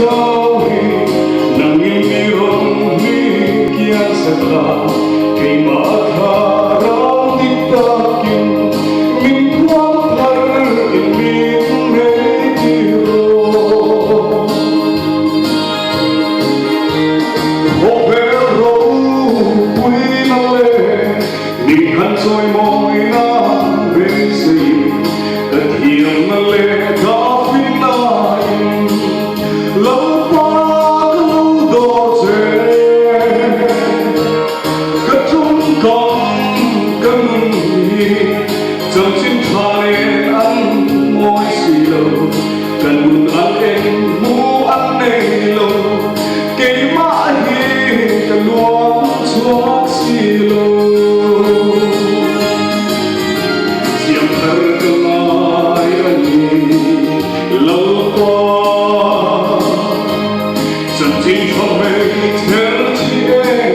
sawi nangingirom ni kian sakla kay makarang ditakin min kwang lar imin mediro opero puinale ni hansoy moy na besi kathiam na le trong chiến thoại ăn môi xì lâu cần buồn ăn em mu ăn này lâu cây mã hi cần luôn chuốc xì lâu chiêm thơ cơ mai anh lâu qua chân chính không hề theo chị em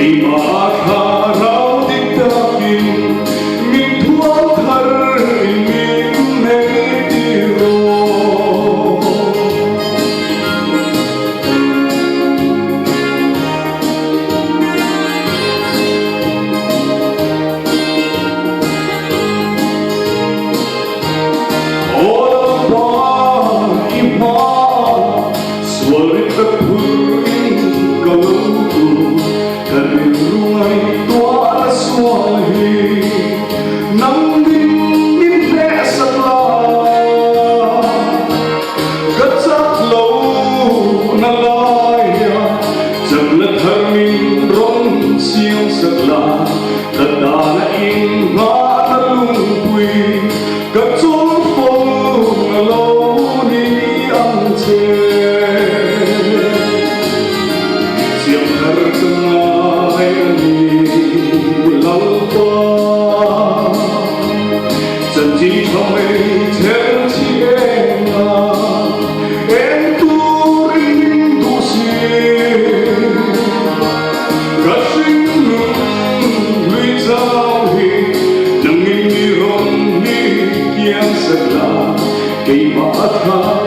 kay makarang ditakin min tuwang har imin mediro ola pa ima swalit at purin kalutu Cần ruồi toa suai nắng đêm vẽ sắc la cất giấc lâu na lai chợt lật thơ mình rong siêu sắc la thật đã là in hóa ta lung quy cất xuống phố na lâu đi ăn chơi chiêm thơ chân chỉ trong ấy theo chị em tu in tu xin cả sinh lui giao hi nâng in đi rong đi kian sắc la cây mã tha